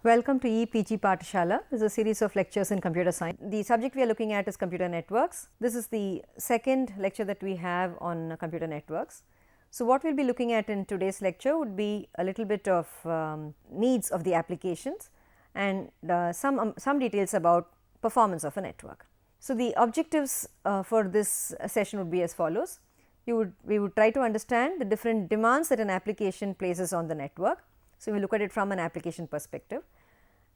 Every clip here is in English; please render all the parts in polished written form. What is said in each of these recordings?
Welcome to E-PG Pathshala. This is a series of lectures in computer science. The subject we are looking at is computer networks. This is the second lecture that we have on computer networks. So, what we will be looking at in today's lecture would be a little bit of needs of the applications and some details about performance of a network. So, the objectives for this session would be as follows. We would try to understand the different demands that an application places on the network. So, we look at it from an application perspective,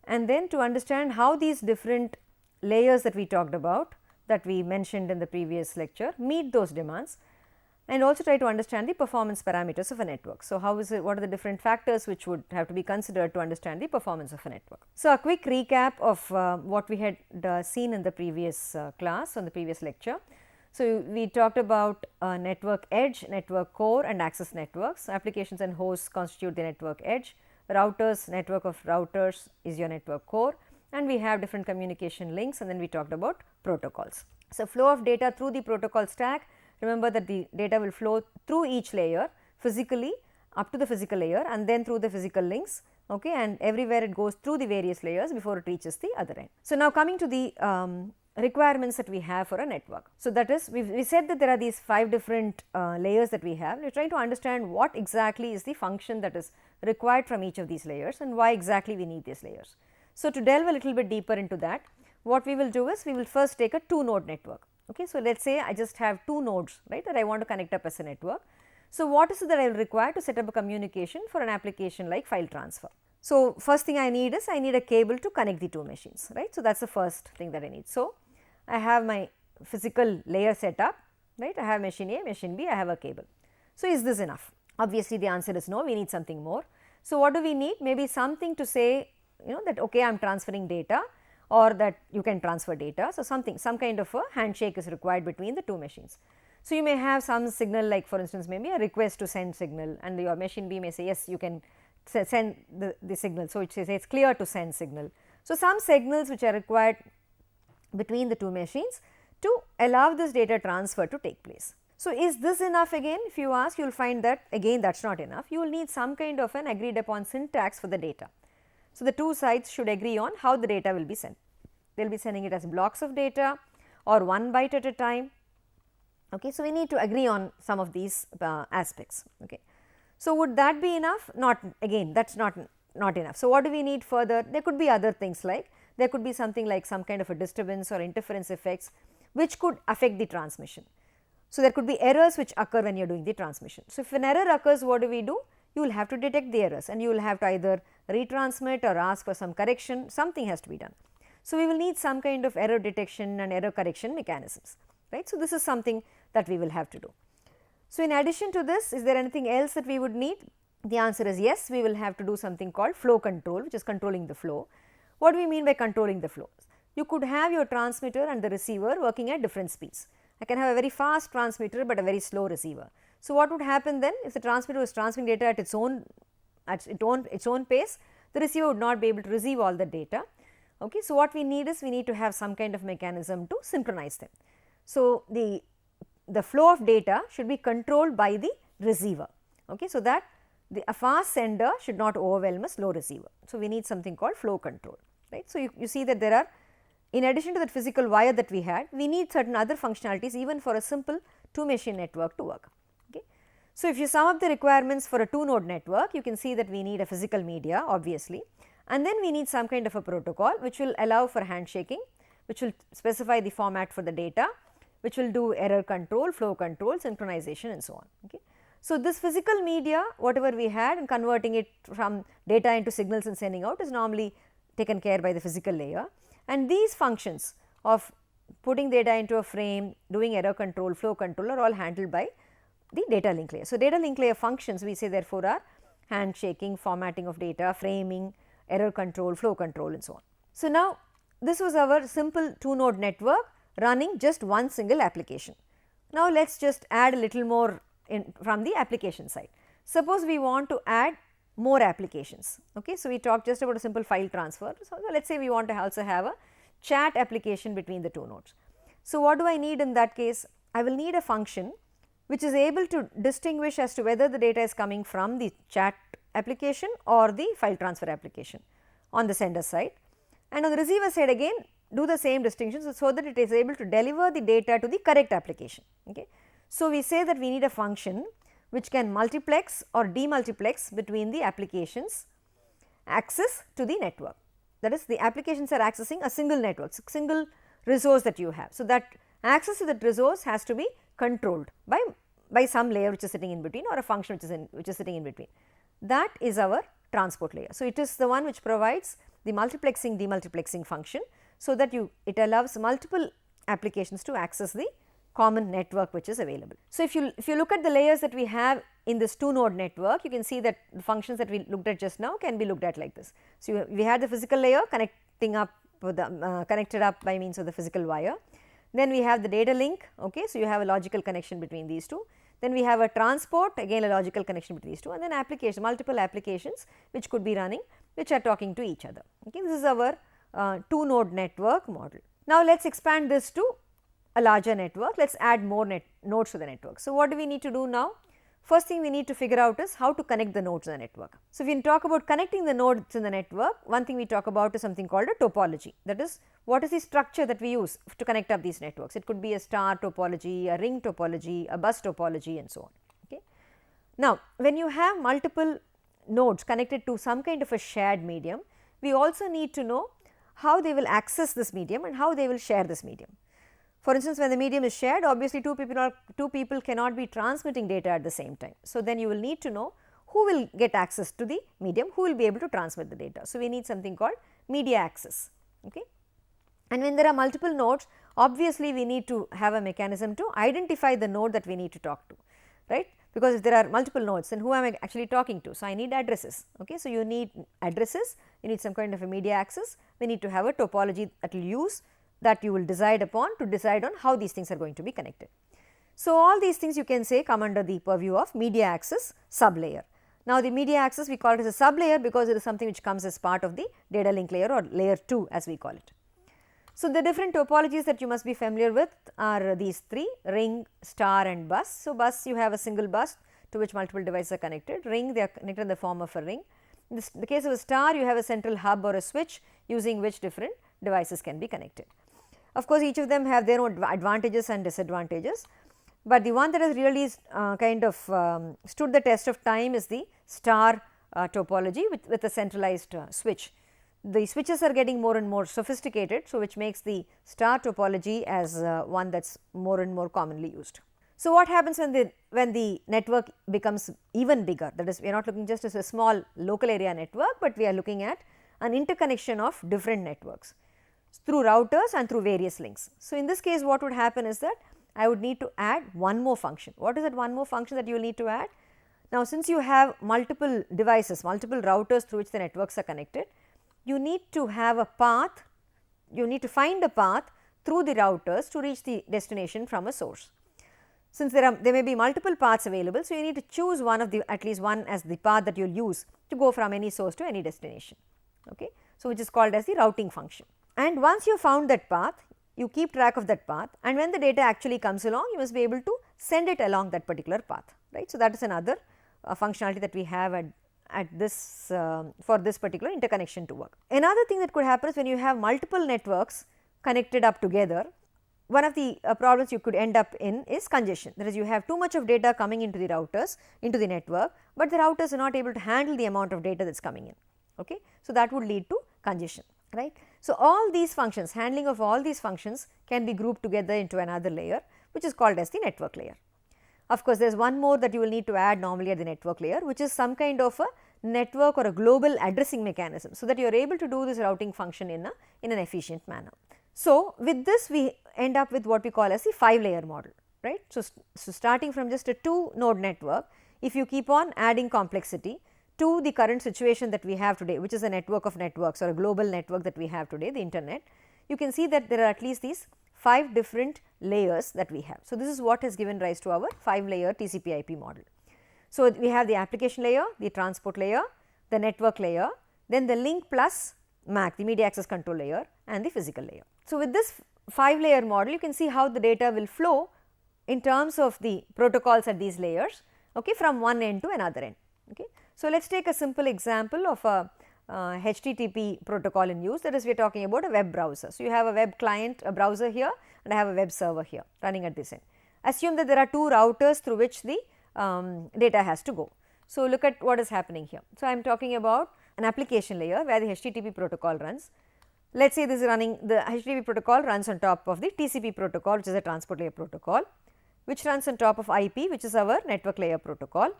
and then to understand how these different layers that we talked about, that we mentioned in the previous lecture, meet those demands, and also try to understand the performance parameters of a network. So, how is it, what are the different factors which would have to be considered to understand the performance of a network. So, a quick recap of what we had seen in the previous class, on the previous lecture. So, we talked about network edge, network core and access networks. Applications and hosts constitute the network edge, routers, network of routers is your network core, and we have different communication links, and then we talked about protocols. So, flow of data through the protocol stack, remember that the data will flow through each layer physically up to the physical layer and then through the physical links, okay, and everywhere it goes through the various layers before it reaches the other end. So, now coming to the requirements that we have for a network. So, that is we said that there are these 5 different layers that we have. We are trying to understand what exactly is the function that is required from each of these layers and why exactly we need these layers. So, to delve a little bit deeper into that, what we will do is we will first take a 2 node network. Okay. So, let us say I just have 2 nodes, right, that I want to connect up as a network. So, what is it that I will require to set up a communication for an application like file transfer? So, first thing I need is I need a cable to connect the 2 machines, right. So, that is the first thing that I need. So, I have my physical layer set up, right. I have machine A, machine B, I have a cable. So, is this enough? Obviously, the answer is no, we need something more. So, what do we need? Maybe something to say, that okay, I am transferring data, or that you can transfer data. So, some kind of a handshake is required between the 2 machines. So, you may have some signal, like for instance maybe a request to send signal, and your machine B may say yes, you can send the signal. So, it says it is clear to send signal. So, some signals which are required between the 2 machines to allow this data transfer to take place. So, is this enough? Again, if you ask, you will find that again that is not enough. You will need some kind of an agreed upon syntax for the data. So, the 2 sides should agree on how the data will be sent. They will be sending it as blocks of data or 1 byte at a time. Okay. So, we need to agree on some of these aspects. Okay. So, would that be enough? Not, again, that is not enough. So, what do we need further? There could be other things, like there could be something like some kind of a disturbance or interference effects which could affect the transmission. So, there could be errors which occur when you are doing the transmission. So, if an error occurs, what do? You will have to detect the errors, and you will have to either retransmit or ask for some correction, something has to be done. So, we will need some kind of error detection and error correction mechanisms, right. So, this is something that we will have to do. So, in addition to this, is there anything else that we would need? The answer is yes, we will have to do something called flow control, which is controlling the flow. What do we mean by controlling the flow? You could have your transmitter and the receiver working at different speeds. I can have a very fast transmitter, but a very slow receiver. So, what would happen then if the transmitter was transmitting data at its own pace, the receiver would not be able to receive all the data. Okay. So, what we need is we need to have some kind of mechanism to synchronize them. So, the flow of data should be controlled by the receiver. Okay. So, that a fast sender should not overwhelm a slow receiver. So, we need something called flow control, right. So, you see that there are, in addition to that physical wire that we had, we need certain other functionalities even for a simple 2 machine network to work. Okay. So, if you sum up the requirements for a 2 node network, you can see that we need a physical media obviously, and then we need some kind of a protocol which will allow for handshaking, which will specify the format for the data, which will do error control, flow control, synchronization and so on. Okay. So, this physical media, whatever we had, and converting it from data into signals and sending out is normally taken care by the physical layer, and these functions of putting data into a frame, doing error control, flow control are all handled by the data link layer. So, data link layer functions we say therefore are handshaking, formatting of data, framing, error control, flow control and so on. So, now this was our simple 2 node network running just one single application. Now, let us just add a little more from the application side. Suppose we want to add more applications. Okay. So, we talked just about a simple file transfer. So, let us say we want to also have a chat application between the 2 nodes. So, what do I need in that case? I will need a function which is able to distinguish as to whether the data is coming from the chat application or the file transfer application. on the sender side, and on the receiver side again do the same distinctions so that it is able to deliver the data to the correct application. Okay. So, we say that we need a function which can multiplex or demultiplex between the applications access to the network. That is, the applications are accessing a single network, single resource that you have. So, that access to that resource has to be controlled by some layer which is sitting in between, or a function which is sitting in between. That is our transport layer. So, it is the one which provides the multiplexing demultiplexing function, so that it allows multiple applications to access the common network which is available. So, if you look at the layers that we have in this 2 node network, you can see that the functions that we looked at just now can be looked at like this. So, we had the physical layer connecting up with the connected up by means of the physical wire. Then we have the data link. Okay. So, you have a logical connection between these two. Then we have a transport, again a logical connection between these two, and then application, multiple applications which could be running, which are talking to each other. Okay. This is our 2 node network model. Now, let us expand this to a larger network. Let us add more nodes to the network. So, what do we need to do now? First thing we need to figure out is how to connect the nodes in the network. So, if we talk about connecting the nodes in the network, one thing we talk about is something called a topology. That is, what is the structure that we use to connect up these networks? It could be a star topology, a ring topology, a bus topology, and so on. Okay. Now, when you have multiple nodes connected to some kind of a shared medium, we also need to know how they will access this medium and how they will share this medium. For instance, when the medium is shared, obviously two people cannot be transmitting data at the same time. So, then you will need to know who will get access to the medium, who will be able to transmit the data. So, we need something called media access. Okay. And when there are multiple nodes, obviously we need to have a mechanism to identify the node that we need to talk to, right, because if there are multiple nodes, then who am I actually talking to? So, I need addresses. Okay. So, you need addresses, you need some kind of a media access, we need to have a topology that will use that you will decide upon to decide on how these things are going to be connected. So, all these things you can say come under the purview of media access sublayer. Now, the media access we call it as a sublayer because it is something which comes as part of the data link layer or layer 2 as we call it. So, the different topologies that you must be familiar with are these 3: ring, star and bus. So, bus you have a single bus to which multiple devices are connected. Ring, they are connected in the form of a ring. In the case of a star, you have a central hub or a switch using which different devices can be connected. Of course, each of them have their own advantages and disadvantages, but the one that has really stood the test of time is the star topology with a centralized switch. The switches are getting more and more sophisticated, so which makes the star topology as one that is more and more commonly used. So, what happens when the network becomes even bigger? That is, we are not looking just as a small local area network, but we are looking at an interconnection of different networks through routers and through various links. So, in this case what would happen is that I would need to add one more function. What is that one more function that you will need to add? Now, since you have multiple devices, multiple routers through which the networks are connected, you need to have a path, you need to find a path through the routers to reach the destination from a source. Since there may be multiple paths available, so you need to choose one of the, at least one as the path that you will use to go from any source to any destination. Okay. So, which is called as the routing function. And once you found that path, you keep track of that path, and when the data actually comes along, you must be able to send it along that particular path, right. So, that is another functionality that we have at this for this particular interconnection to work. Another thing that could happen is when you have multiple networks connected up together, one of the problems you could end up in is congestion. That is, you have too much of data coming into the routers, into the network, but the routers are not able to handle the amount of data that is coming in. Okay. So, that would lead to congestion, right. So, all these functions, handling of all these functions can be grouped together into another layer, which is called as the network layer. Of course, there is one more that you will need to add normally at the network layer, which is some kind of a network or a global addressing mechanism, so that you are able to do this routing function in an efficient manner. So, with this we end up with what we call as the 5-layer model, right. So, starting from just a 2 node network, if you keep on adding complexity to the current situation that we have today, which is a network of networks or a global network that we have today, the internet, you can see that there are at least these 5 different layers that we have. So, this is what has given rise to our 5-layer TCP IP model. So, we have the application layer, the transport layer, the network layer, then the link plus MAC, the media access control layer, and the physical layer. So, with this 5-layer model, you can see how the data will flow in terms of the protocols at these layers, okay, from one end to another end. Okay. So, let us take a simple example of a HTTP protocol in use, that is we are talking about a web browser. So, you have a web client, a browser here, and I have a web server here running at this end. Assume that there are 2 routers through which the data has to go. So, look at what is happening here. So, I am talking about an application layer where the HTTP protocol runs. Let us say this is running, the HTTP protocol runs on top of the TCP protocol, which is a transport layer protocol, which runs on top of IP, which is our network layer protocol,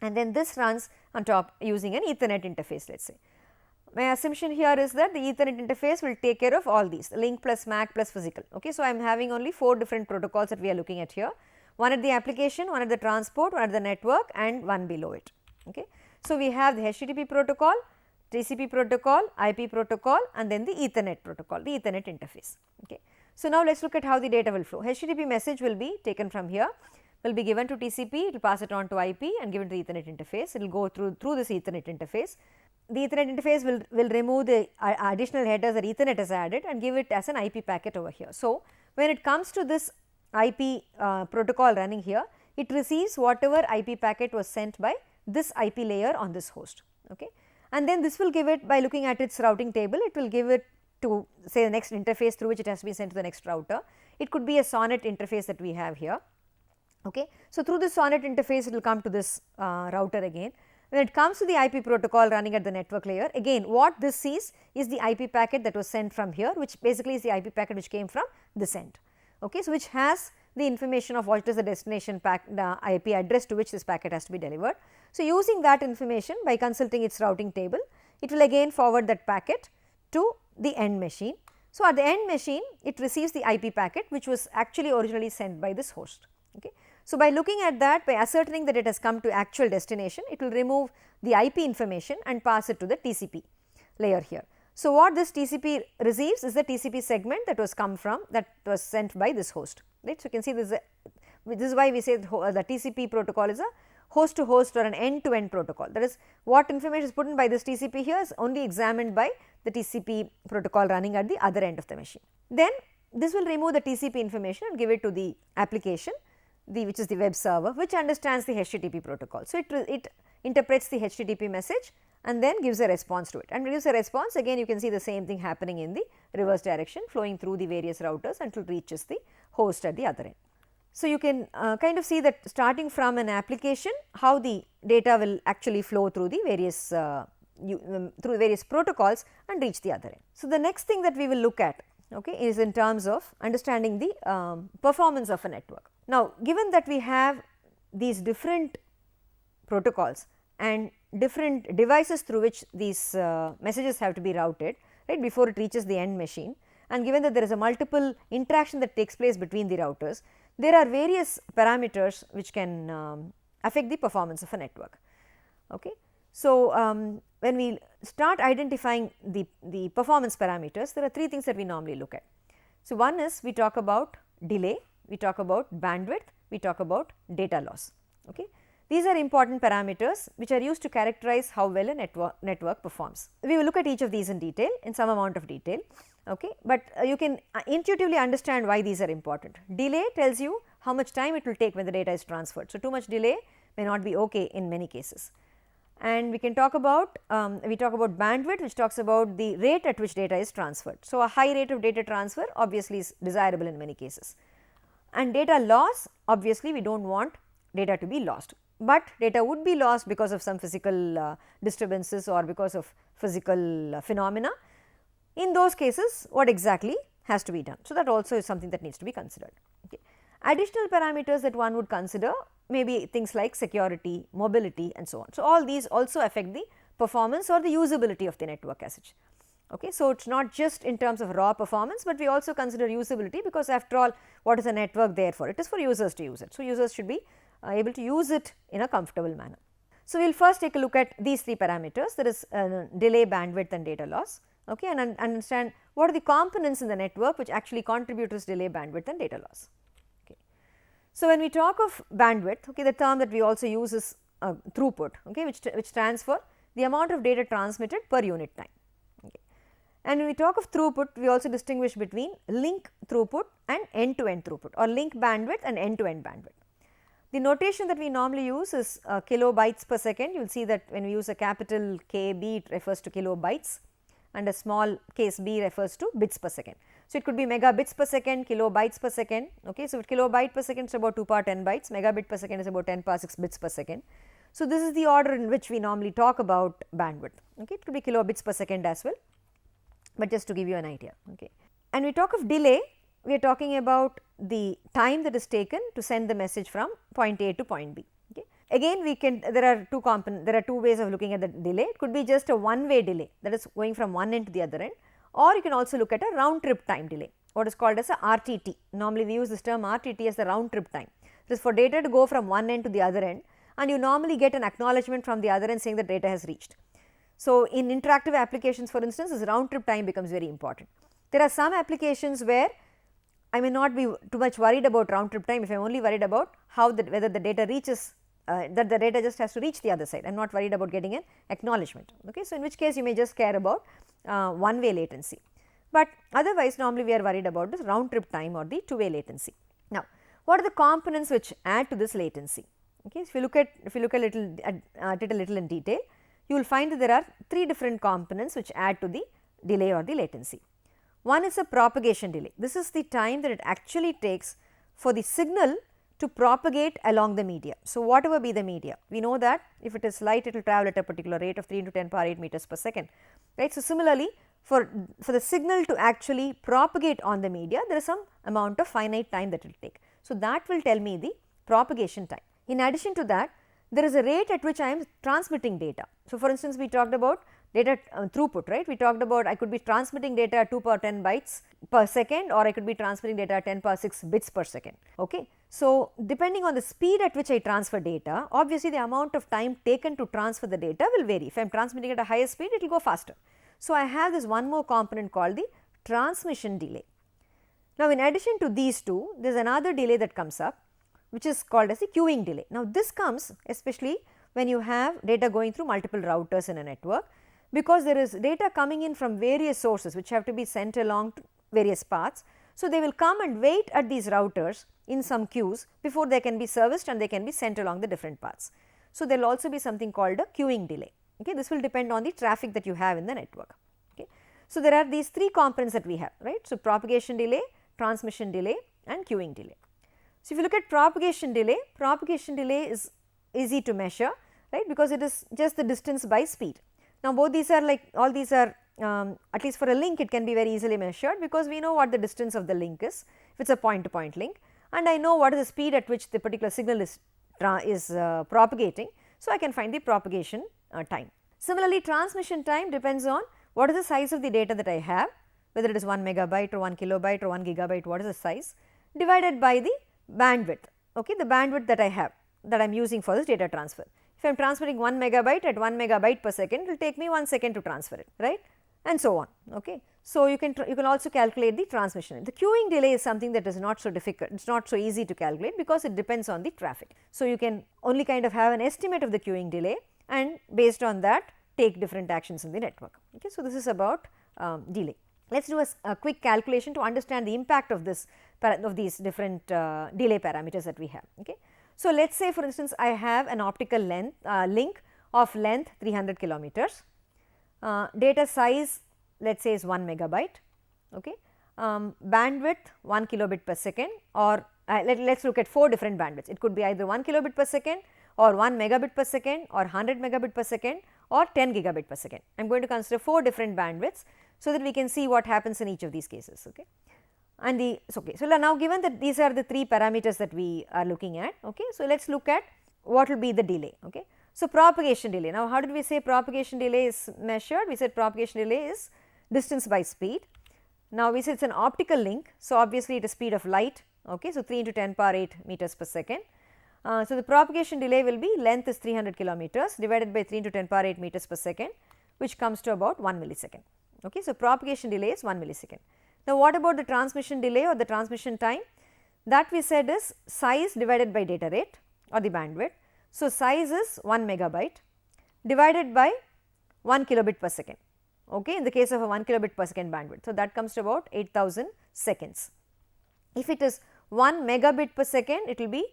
and then this runs on top using an Ethernet interface, let us say. My assumption here is that the Ethernet interface will take care of all these, link plus MAC plus physical. Okay. So, I am having only 4 different protocols that we are looking at here, one at the application, one at the transport, one at the network, and one below it. Okay. So, we have the HTTP protocol, TCP protocol, IP protocol, and then the Ethernet protocol, the Ethernet interface. Okay. So, now let us look at how the data will flow. HTTP message will be taken from here, will be given to TCP, it will pass it on to IP and given to the Ethernet interface. It will go through this Ethernet interface. The Ethernet interface will remove the additional headers that Ethernet has added and give it as an IP packet over here. So, when it comes to this IP protocol running here, it receives whatever IP packet was sent by this IP layer on this host. Okay. And then this will give it, by looking at its routing table, it will give it to say the next interface through which it has to be sent to the next router. It could be a SONET interface that we have here. Okay. So, through this SONET interface it will come to this router again. When it comes to the IP protocol running at the network layer, again what this sees is the IP packet that was sent from here, which basically is the IP packet which came from this end. Okay. So, which has the information of what is the destination the IP address to which this packet has to be delivered. So, using that information by consulting its routing table, it will again forward that packet to the end machine. So, at the end machine it receives the IP packet which was actually originally sent by this host. Okay. So, by looking at that, by ascertaining that it has come to actual destination, it will remove the IP information and pass it to the TCP layer here. So, what this TCP receives is the TCP segment that was sent by this host, right. So, you can see this is why we say the TCP protocol is a host to host or an end to end protocol. That is, what information is put in by this TCP here is only examined by the TCP protocol running at the other end of the machine. Then this will remove the TCP information and give it to the application, which is the web server, which understands the HTTP protocol. So, it interprets the HTTP message and then gives a response to it, and when it gives a response, again you can see the same thing happening in the reverse direction, flowing through the various routers until it reaches the host at the other end. So, you can kind of see that starting from an application, how the data will actually flow through the various protocols and reach the other end. So, the next thing that we will look at, okay, is in terms of understanding the performance of a network. Now, given that we have these different protocols and different devices through which these messages have to be routed, right, before it reaches the end machine, and given that there is a multiple interaction that takes place between the routers, there are various parameters which can affect the performance of a network. Okay. So, when we start identifying the performance parameters, there are 3 things that we normally look at. So, one is we talk about delay, we talk about bandwidth, we talk about data loss. Okay. These are important parameters which are used to characterize how well a network performs. We will look at each of these in detail, in some amount of detail, okay. But you can intuitively understand why these are important. Delay tells you how much time it will take when the data is transferred. So, too much delay may not be okay in many cases. And we can talk about bandwidth, which talks about the rate at which data is transferred. So, a high rate of data transfer obviously is desirable in many cases. And data loss, obviously we do not want data to be lost, but data would be lost because of some physical disturbances or because of physical phenomena. In those cases, what exactly has to be done? So, that also is something that needs to be considered. Okay. Additional parameters that one would consider may be things like security, mobility and so on. So, all these also affect the performance or the usability of the network as such. Okay. So, it is not just in terms of raw performance, but we also consider usability, because after all, what is a network there for? It is for users to use it. So, users should be able to use it in a comfortable manner. So, we will first take a look at these 3 parameters, that is delay, bandwidth and data loss, okay, and understand what are the components in the network which actually contribute to this delay, bandwidth and data loss. Okay. So, when we talk of bandwidth, okay, the term that we also use is throughput, okay, which stands for the amount of data transmitted per unit time. Okay. And when we talk of throughput, we also distinguish between link throughput and end to end throughput, or link bandwidth and end to end bandwidth. The notation that we normally use is kilobytes per second. You will see that when we use a capital KB, it refers to kilobytes, and a small case b refers to bits per second. So, it could be megabits per second, kilobytes per second. Okay. So, kilobyte per second is about 2 power 10 bytes, megabit per second is about 10 power 6 bits per second. So, this is the order in which we normally talk about bandwidth. Okay. It could be kilobits per second as well, but just to give you an idea. Okay. And we talk of delay, we are talking about the time that is taken to send the message from point A to point B. Okay. Again, we can, there are two ways of looking at the delay. It could be just a one way delay, that is going from one end to the other end, or you can also look at a round trip time delay, what is called as a RTT. Normally we use this term RTT as the round trip time. It is for data to go from one end to the other end, and you normally get an acknowledgement from the other end saying that data has reached. So, in interactive applications, for instance, this round trip time becomes very important. There are some applications where I may not be too much worried about round trip time if I am only worried about how whether the data reaches, that the data just has to reach the other side. I am not worried about getting an acknowledgement. Okay. So, in which case you may just care about one way latency, but otherwise normally we are worried about this round trip time or the two way latency. Now, what are the components which add to this latency? Okay. So, if you look at it a little in detail, you will find that there are three different components which add to the delay or the latency. One is a propagation delay. This is the time that it actually takes for the signal to propagate along the media. So, whatever be the media, we know that if it is light, it will travel at a particular rate of 3 into 10 power 8 meters per second, right. So, similarly for the signal to actually propagate on the media, there is some amount of finite time that it will take. So, that will tell me the propagation time. In addition to that, there is a rate at which I am transmitting data. So, for instance, we talked about data throughput, right. We talked about I could be transmitting data at 2 power 10 bytes per second, or I could be transmitting data at 10 power 6 bits per second. Okay. So, depending on the speed at which I transfer data, obviously the amount of time taken to transfer the data will vary. If I am transmitting at a higher speed, it will go faster. So, I have this one more component called the transmission delay. Now, in addition to these two, there is another delay that comes up, which is called as the queuing delay. Now, this comes especially when you have data going through multiple routers in a network, because there is data coming in from various sources which have to be sent along to various paths. So, they will come and wait at these routers in some queues before they can be serviced and they can be sent along the different paths. So, there will also be something called a queuing delay. Okay. This will depend on the traffic that you have in the network. Okay. So, there are these three components that we have, right. So, propagation delay, transmission delay and queuing delay. So, if you look at propagation delay is easy to measure, right, because it is just the distance by speed. Now, both these are like, all these are at least for a link it can be very easily measured, because we know what the distance of the link is if it is a point to point link, and I know what is the speed at which the particular signal is propagating. So, I can find the propagation time. Similarly, transmission time depends on what is the size of the data that I have, whether it is 1 megabyte or 1 kilobyte or 1 gigabyte, what is the size, divided by the bandwidth, okay, the bandwidth that I have, that I am using for this data transfer. If I am transferring 1 megabyte at 1 megabyte per second, it will take me 1 second to transfer it, right, and so on. Okay. So, you can also calculate the transmission. The queuing delay is something that is not so difficult, it is not so easy to calculate, because it depends on the traffic. So, you can only kind of have an estimate of the queuing delay, and based on that take different actions in the network. Okay. So, this is about delay. Let us do a quick calculation to understand the impact of this of these different delay parameters that we have. Okay. So, let us say for instance, I have an optical link of length 300 kilometers, data size let us say is 1 megabyte, okay. Bandwidth 1 kilobit per second, or let us look at 4 different bandwidths. It could be either 1 kilobit per second or 1 megabit per second or 100 megabit per second or 10 gigabit per second. I am going to consider 4 different bandwidths, so that we can see what happens in each of these cases. Okay. And so now given that these are the 3 parameters that we are looking at, okay. So, let us look at what will be the delay. Okay. So, propagation delay. Now, how did we say propagation delay is measured? We said propagation delay is distance by speed. Now, we said it is an optical link. So, obviously, it is speed of light. Okay. So, 3 into 10 power 8 meters per second. So, the propagation delay will be length is 300 kilometers divided by 3 into 10 power 8 meters per second, which comes to about 1 millisecond. Okay. So, propagation delay is 1 millisecond. Now, what about the transmission delay or the transmission time? That we said is size divided by data rate or the bandwidth. So, size is 1 megabyte divided by 1 kilobit per second, okay, in the case of a 1 kilobit per second bandwidth. So, that comes to about 8000 seconds. If it is 1 megabit per second, it will be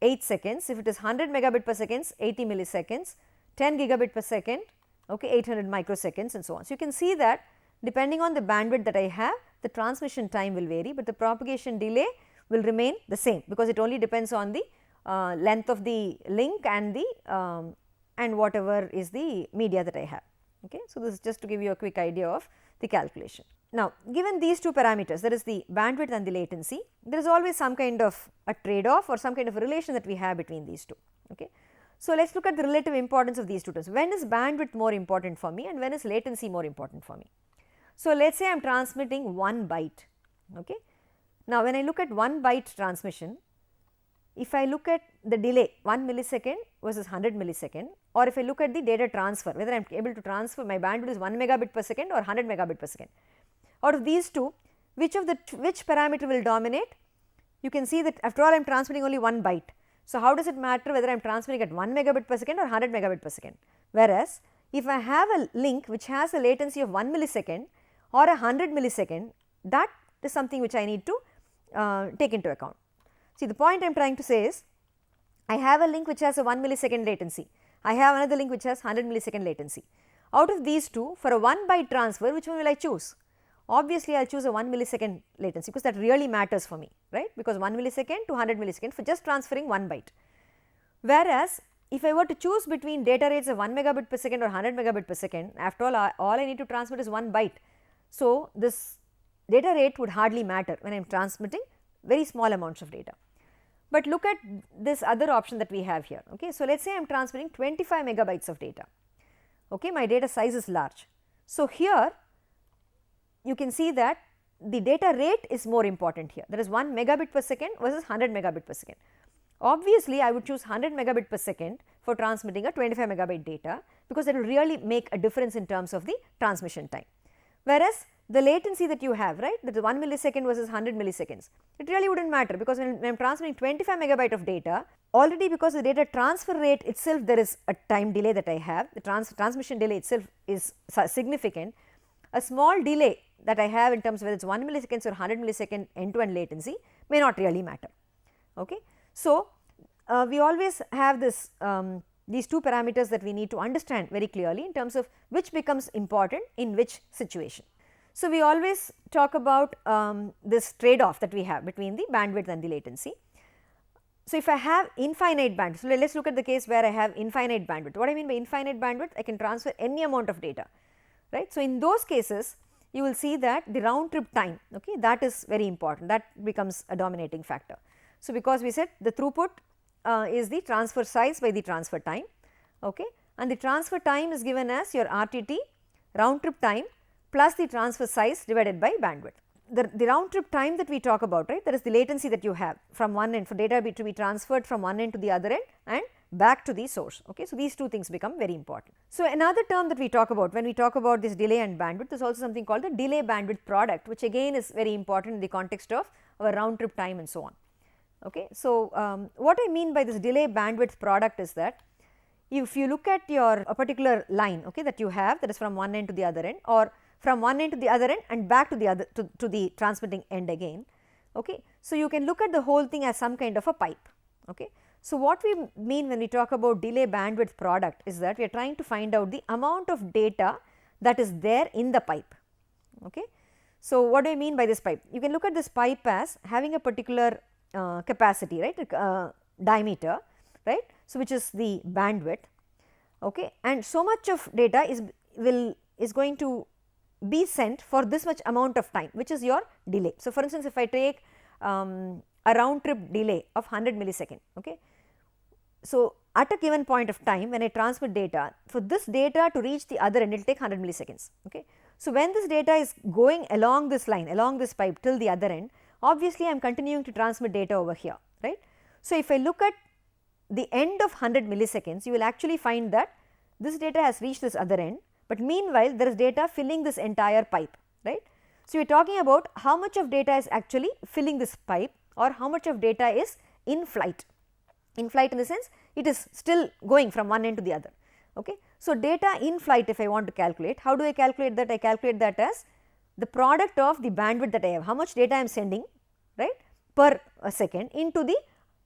8 seconds, if it is 100 megabit per second, 80 milliseconds, 10 gigabit per second, okay, 800 microseconds and so on. So, you can see that depending on the bandwidth that I have, the transmission time will vary, but the propagation delay will remain the same, because it only depends on the length of the link and the and whatever is the media that I have. Okay. So, this is just to give you a quick idea of the calculation. Now, given these two parameters, that is the bandwidth and the latency, there is always some kind of a trade off or some kind of a relation that we have between these two. Okay. So, let us look at the relative importance of these two terms. When is bandwidth more important for me and when is latency more important for me? So, let us say I am transmitting 1 byte. Okay. Now, when I look at 1 byte transmission, if I look at the delay 1 millisecond versus 100 millisecond, or if I look at the data transfer, whether I am able to transfer, my bandwidth is 1 megabit per second or 100 megabit per second. Out of these two, which parameter will dominate? You can see that after all I am transmitting only 1 byte. So, how does it matter whether I am transmitting at 1 megabit per second or 100 megabit per second? Whereas, if I have a link which has a latency of 1 millisecond or 100 millisecond, that is something which I need to take into account. See, the point I am trying to say is, I have a link which has a 1 millisecond latency, I have another link which has 100 millisecond latency. Out of these two, for a 1 byte transfer, which one will I choose? Obviously, I will choose a 1 millisecond latency, because that really matters for me, right, because 1 millisecond to 100 millisecond for just transferring 1 byte. Whereas, if I were to choose between data rates of 1 megabit per second or 100 megabit per second, after all I need to transmit is 1 byte. So, this data rate would hardly matter when I am transmitting very small amounts of data. But look at this other option that we have here. Okay. So, let us say I am transmitting 25 megabytes of data. Okay. My data size is large. So, here you can see that the data rate is more important here, that is 1 megabit per second versus 100 megabit per second. Obviously, I would choose 100 megabit per second for transmitting a 25 megabyte data, because that will really make a difference in terms of the transmission time. Whereas, the latency that you have, right, that is 1 millisecond versus 100 milliseconds, it really would not matter, because when I am transmitting 25 megabyte of data, already because the data transfer rate itself, there is a time delay that I have, the transmission delay itself is significant. A small delay that I have in terms of whether it is 1 millisecond or 100 millisecond end to end latency may not really matter. Okay. So, we always have this these two parameters that we need to understand very clearly in terms of which becomes important in which situation. So, we always talk about this trade off that we have between the bandwidth and the latency. So, if I have infinite bandwidth, so let us look at the case where I have infinite bandwidth. What I mean by infinite bandwidth? I can transfer any amount of data, right. So, in those cases you will see that the round trip time, okay, that is very important, that becomes a dominating factor. So, because we said the throughput is the transfer size by the transfer time, okay, and the transfer time is given as your RTT round trip time plus the transfer size divided by bandwidth. The round trip time that we talk about, right, that is the latency that you have from one end for data to be transferred from one end to the other end and back to the source. Okay. So, these two things become very important. So, another term that we talk about when we talk about this delay and bandwidth is also something called the delay bandwidth product, which again is very important in the context of our round trip time and so on. Okay. So, what I mean by this delay bandwidth product is that if you look at a particular line, okay, that you have, that is from one end to the other end or from one end to the other end and back to the other to the transmitting end again. Okay. So, you can look at the whole thing as some kind of a pipe. Okay. So, what we mean when we talk about delay bandwidth product is that we are trying to find out the amount of data that is there in the pipe. Okay. So, what do I mean by this pipe? You can look at this pipe as having a particular capacity, right, diameter, right. So, which is the bandwidth, okay, and so much of data is going to be sent for this much amount of time, which is your delay. So, for instance, if I take a round trip delay of 100 millisecond, okay. So, at a given point of time when I transmit data, for this data to reach the other end it will take 100 milliseconds. Okay. So, when this data is going along this line, along this pipe till the other end, obviously I am continuing to transmit data over here, right. So, if I look at the end of 100 milliseconds, you will actually find that this data has reached this other end, but meanwhile there is data filling this entire pipe, right. So, we are talking about how much of data is actually filling this pipe or how much of data is in flight in the sense it is still going from one end to the other. Okay. So, data in flight if I want to calculate, how do I calculate that? I calculate that as the product of the bandwidth that I have, how much data I am sending, right, per a second into the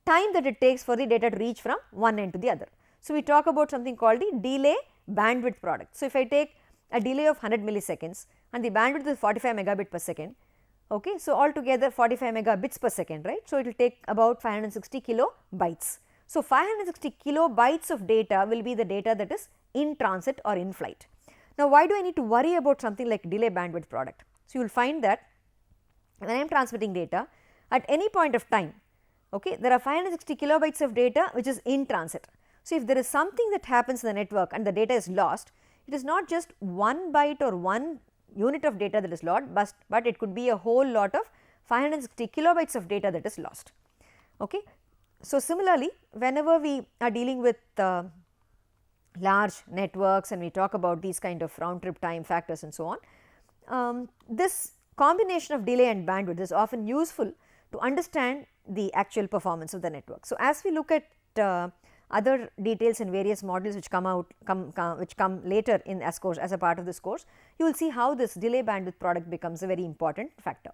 time that it takes for the data to reach from one end to the other. So, we talk about something called the delay bandwidth product. So, if I take a delay of 100 milliseconds and the bandwidth is 45 megabit per second, okay, so altogether 45 megabits per second, right. So, it will take about 560 kilobytes. So, 560 kilobytes of data will be the data that is in transit or in flight. Now, why do I need to worry about something like delay bandwidth product? So, you will find that when I am transmitting data at any point of time, okay, there are 560 kilobytes of data which is in transit. So, if there is something that happens in the network and the data is lost, it is not just one byte or one unit of data that is lost, but it could be a whole lot of 560 kilobytes of data that is lost. Okay. So, similarly, whenever we are dealing with large networks and we talk about these kind of round trip time factors and so on, this combination of delay and bandwidth is often useful to understand the actual performance of the network. So, as we look at other details in various modules which come later in as a part of this course, you will see how this delay bandwidth product becomes a very important factor.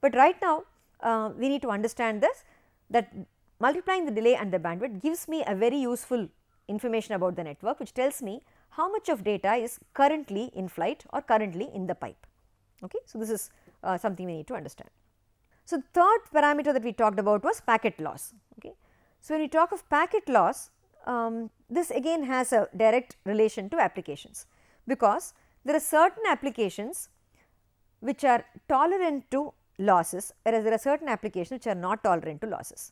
But right now we need to understand this, that multiplying the delay and the bandwidth gives me a very useful information about the network, which tells me how much of data is currently in flight or currently in the pipe. Okay. So, this is something we need to understand. So, the third parameter that we talked about was packet loss. Okay. So, when we talk of packet loss, this again has a direct relation to applications, because there are certain applications which are tolerant to losses, whereas there are certain applications which are not tolerant to losses.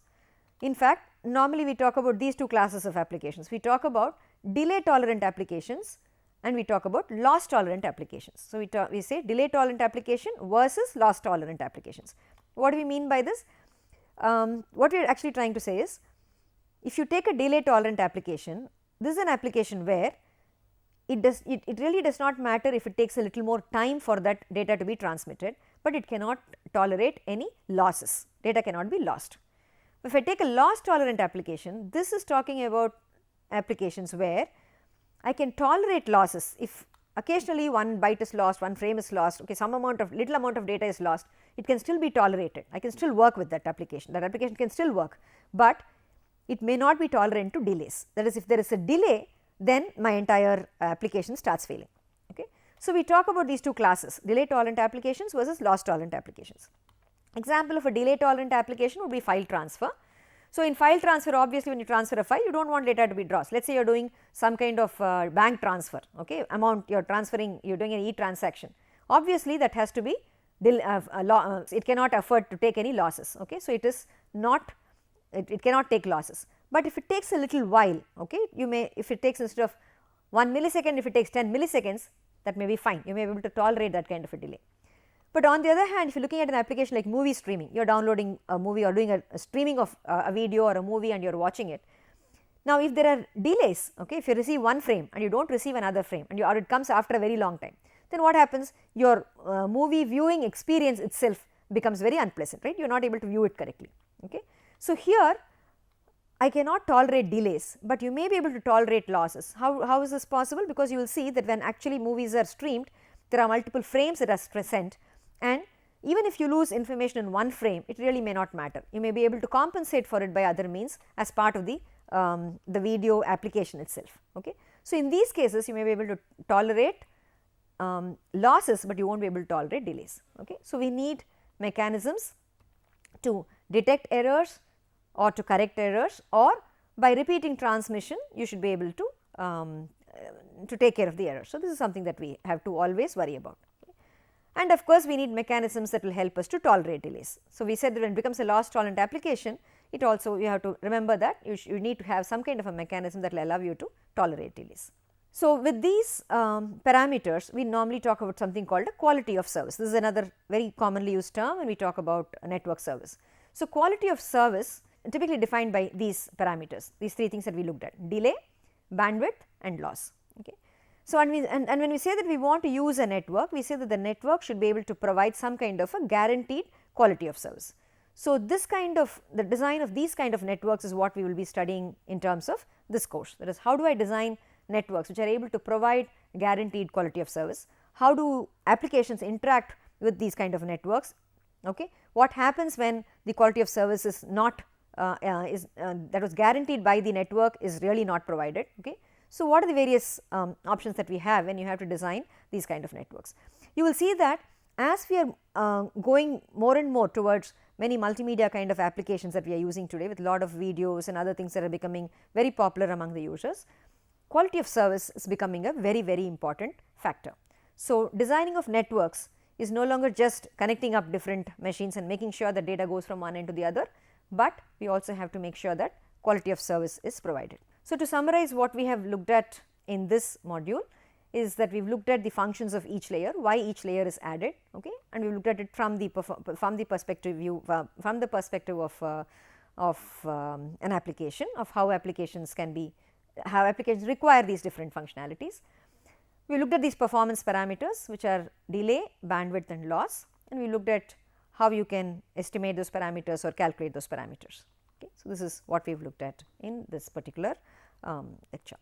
In fact, normally we talk about these two classes of applications. We talk about delay tolerant applications and we talk about loss tolerant applications. So, we say delay tolerant application versus loss tolerant applications. What do we mean by this? What we are actually trying to say is, if you take a delay tolerant application, this is an application where it really does not matter if it takes a little more time for that data to be transmitted, but it cannot tolerate any losses, data cannot be lost. If I take a loss tolerant application, this is talking about applications where I can tolerate losses. If occasionally one byte is lost, one frame is lost, okay, little amount of data is lost, it can still be tolerated. I can still work with that application can still work, but it may not be tolerant to delays. That is, if there is a delay, then my entire application starts failing. Okay. So, we talk about these two classes, delay tolerant applications versus loss tolerant applications. Example of a delay tolerant application would be file transfer. So, in file transfer, obviously when you transfer a file, you do not want data to be lost. Let us say you are doing some kind of bank transfer, okay, amount you are transferring, you are doing an e-transaction. Obviously, that has to be it cannot afford to take any losses. Okay. So, it is not, it cannot take losses, but if it takes a little while, okay, you may, if it takes instead of 1 millisecond, if it takes 10 milliseconds, that may be fine, you may be able to tolerate that kind of a delay. But on the other hand, if you are looking at an application like movie streaming, you are downloading a movie or doing a streaming of a video or a movie and you are watching it. Now, if there are delays, okay, if you receive one frame and you do not receive another frame and or it comes after a very long time, then what happens? Your movie viewing experience itself becomes very unpleasant, right, you are not able to view it correctly. Okay. So, here I cannot tolerate delays, but you may be able to tolerate losses. How is this possible? Because you will see that when actually movies are streamed, there are multiple frames that are sent, and even if you lose information in one frame, it really may not matter. You may be able to compensate for it by other means as part of the video application itself. Okay. So, in these cases you may be able to tolerate losses, but you will not be able to tolerate delays. Okay. So, we need mechanisms to detect errors or to correct errors, or by repeating transmission you should be able to take care of the error. So, this is something that we have to always worry about. And of course, we need mechanisms that will help us to tolerate delays. So, we said that when it becomes a loss tolerant application, it also you have to remember that you need to have some kind of a mechanism that will allow you to tolerate delays. So, with these parameters, we normally talk about something called a quality of service. This is another very commonly used term when we talk about a network service. So, quality of service typically defined by these parameters, these three things that we looked at: delay, bandwidth and loss. Okay. So, and when we say that we want to use a network, we say that the network should be able to provide some kind of a guaranteed quality of service. So, this kind of the design of these kind of networks is what we will be studying in terms of this course. That is, how do I design networks which are able to provide guaranteed quality of service? How do applications interact with these kind of networks? Okay. What happens when the quality of service is not that was guaranteed by the network is really not provided. Okay. So, what are the various options that we have when you have to design these kind of networks? You will see that as we are going more and more towards many multimedia kind of applications that we are using today with a lot of videos and other things that are becoming very popular among the users, quality of service is becoming a very, very important factor. So, designing of networks is no longer just connecting up different machines and making sure that data goes from one end to the other, but we also have to make sure that quality of service is provided. So, to summarize what we have looked at in this module is that we have looked at the functions of each layer, why each layer is added, okay, and we have looked at it from the perspective view, from the perspective of an application, of how applications can be, how applications require these different functionalities. We looked at these performance parameters which are delay, bandwidth and loss, and we looked at how you can estimate those parameters or calculate those parameters. Okay. So, this is what we have looked at in this particular lecture.